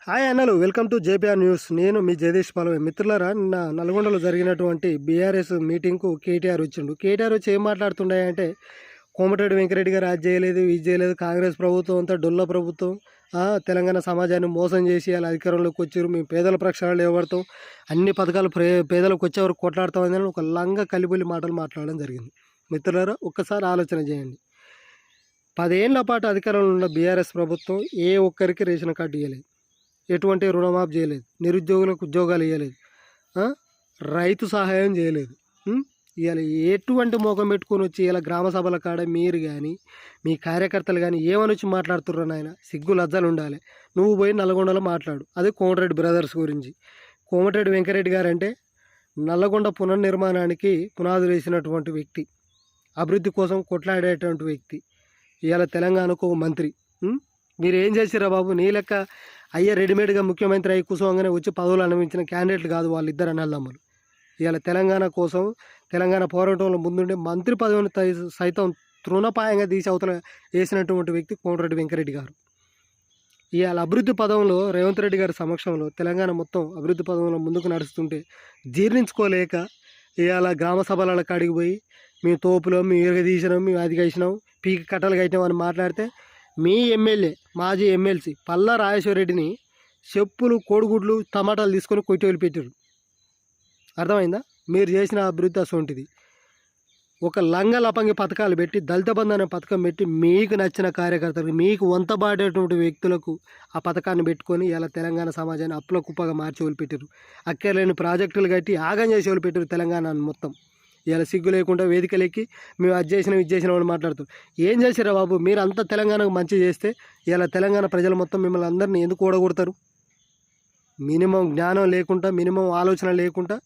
Hi అన్నలు, welcome to JPR news. నేను మీ జగదీష్ పాలవే. మిత్రులారా, నిన్న నల్గొండలో జరిగినటువంటి బీఆర్ఎస్ మీటింగ్కు కేటీఆర్ వచ్చిండు. కేటీఆర్ వచ్చి ఏం మాట్లాడుతుండే కోమటిరెడ్డి వెంకరెడ్డి గారు అది చేయలేదు, ఇది చేయలేదు, కాంగ్రెస్ ప్రభుత్వం అంతా డొల్ల ప్రభుత్వం, తెలంగాణ సమాజాన్ని మోసం చేసి అలా అధికారంలోకి వచ్చారు, మేము పేదల ప్రక్షాళన ఇవ్వబడతాం, అన్ని పథకాలు పేదలకు వచ్చేవారు కొట్లాడతామని ఒక లంగ కలిబొల్లి మాటలు మాట్లాడడం జరిగింది. మిత్రులారా, ఒక్కసారి ఆలోచన చేయండి. 10 ఏళ్ల పాటు అధికారంలో ఉన్న బీఆర్ఎస్ ప్రభుత్వం ఏ ఒక్కరికి రేషన్ కార్డు ఇవ్వలేదు, ఎటువంటి రుణమాఫీ చేయలేదు, నిరుద్యోగులకు ఉద్యోగాలు ఇవ్వలేదు, రైతు సహాయం చేయలేదు. ఇవాళ ఎటువంటి మోకం పెట్టుకొని వచ్చి ఇలా గ్రామ సభల కాడ మీరు కానీ మీ కార్యకర్తలు కానీ ఏమని వచ్చి మాట్లాడుతుర్రు నాయన? సిగ్గు లజ్జలు ఉండాలి. నువ్వు పోయి నల్లగొండలో మాట్లాడు. అదే కోమటిరెడ్డి బ్రదర్స్ గురించి. కోమటిరెడ్డి వెంకరెడ్డి గారు అంటే నల్లగొండ పునర్నిర్మాణానికి పునాదులు వేసినటువంటి వ్యక్తి, అభివృద్ధి కోసం కొట్లాడేటువంటి వ్యక్తి. ఇవాళ తెలంగాణకు ఒక మంత్రి. మీరు ఏం చేసిరా బాబు? నీ లెక్క అయ్యే రెడీమేడ్గా ముఖ్యమంత్రి అయ్యి కుసంగానే వచ్చి పదవులు అనుభవించిన క్యాండిడేట్లు కాదు వాళ్ళిద్దరు అన్నదమ్ములు. ఇవాళ తెలంగాణ కోసం, తెలంగాణ పోరాటంలో ముందుండే మంత్రి పదవిని సైతం తృణపాయంగా తీసి అవతల వేసినటువంటి వ్యక్తి కోమటిరెడ్డి వెంకరెడ్డి గారు. ఇవాళ అభివృద్ధి పదంలో రేవంత్ రెడ్డి గారి సమక్షంలో తెలంగాణ మొత్తం అభివృద్ధి పదంలో ముందుకు నడుస్తుంటే జీర్ణించుకోలేక ఇవాళ గ్రామ సభల కాడికి పోయి మేము తోపులో మేము ఇరగదీసినాం, మేము అది వేసినాం, పీకి కట్టలు కట్టినాం అని మాట్లాడితే మీ ఎమ్మెల్యే, మాజీ ఎమ్మెల్సీ పల్లా రాజేశ్వరరెడ్డిని చెప్పులు, కోడిగుడ్లు, టమాటాలు తీసుకొని కొట్టి వదిలిపెట్టారు. అర్థమైందా? మీరు చేసిన అభివృద్ధి అసొంటిది. ఒక లంగ లపంగి పథకాలు పెట్టి, దళిత బంధు అనే పథకం పెట్టి, మీకు నచ్చిన కార్యకర్తలకు, మీకు వంతబాడేటువంటి వ్యక్తులకు ఆ పథకాన్ని పెట్టుకొని ఇలా తెలంగాణ సమాజాన్ని అప్పుల కుప్పగా మార్చి వదిలిపెట్టారు. అక్కర్లేని ప్రాజెక్టులు కట్టి ఆగం చేసి వదిలిపెట్టారు తెలంగాణను మొత్తం. ఇలా సిగ్గు లేకుండా వేదికలెక్కి మేము అది చేసినాం, ఇది చేసినాం అని మాట్లాడుతాం. ఏం చేసిరా బాబు? మీరు అంతా తెలంగాణకు మంచి చేస్తే ఇలా తెలంగాణ ప్రజలు మొత్తం మిమ్మల్ని అందరినీ ఎందుకు ఓడగొడతారు? మినిమం జ్ఞానం లేకుండా, మినిమం ఆలోచన లేకుండా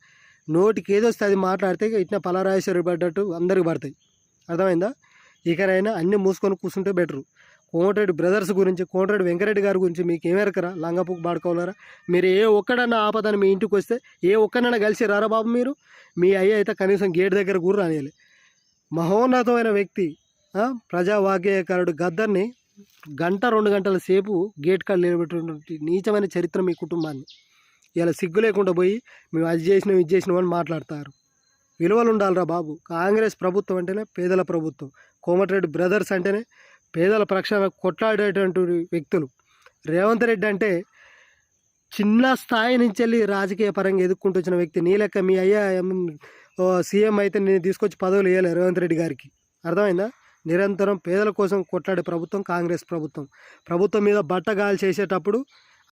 నోటికి ఏదొస్తే అది మాట్లాడితే ఇట్లా పలారాజేశ్వరి పడ్డట్టు అందరికి పడతాయి. అర్థమైందా? ఇకనైనా అన్నీ మూసుకొని కూర్చుంటే బెటరు. కోమటిరెడ్డి బ్రదర్స్ గురించి, కోమటిరెడ్డి వెంకరెడ్డి గారి గురించి మీకు ఏమెరకరా? లంగపుకు పాడుకోవాలరా? మీరు ఏ ఒక్కడన్నా ఆపదని మీ ఇంటికి వస్తే ఏ ఒక్కడన్నా కలిసి రారా బాబు? మీరు మీ అయ్య అయితే కనీసం గేట్ దగ్గర కూడా రానియాలి. మహోన్నతమైన వ్యక్తి, ప్రజావాగ్గేయకారుడు గద్దర్ని 1-2 గంటల సేపు గేట్ కాడ నిలబెట్టినటువంటి నీచమైన చరిత్ర మీ కుటుంబాన్ని. ఇలా సిగ్గు లేకుండా పోయి మేము అది చేసినాం, ఇది చేసినాం అని మాట్లాడతారు. విలువలు ఉండాలిరా బాబు. కాంగ్రెస్ ప్రభుత్వం అంటేనే పేదల ప్రభుత్వం. కోమటిరెడ్డి బ్రదర్స్ అంటేనే పేదల ప్రక్షాళన కొట్లాడేటువంటి వ్యక్తులు. రేవంత్ రెడ్డి అంటే చిన్న స్థాయి నుంచి వెళ్ళి రాజకీయ పరంగా ఎదుర్కొంటూ వచ్చిన వ్యక్తి. నీ లెక్క మీ అయ్యా సీఎం అయితే నేను తీసుకొచ్చి పదవులు ఇవ్వలే రేవంత్ రెడ్డి గారికి. అర్థమైందా? నిరంతరం పేదల కోసం కొట్లాడే ప్రభుత్వం కాంగ్రెస్ ప్రభుత్వం. ప్రభుత్వం మీద బట్టగాలు చేసేటప్పుడు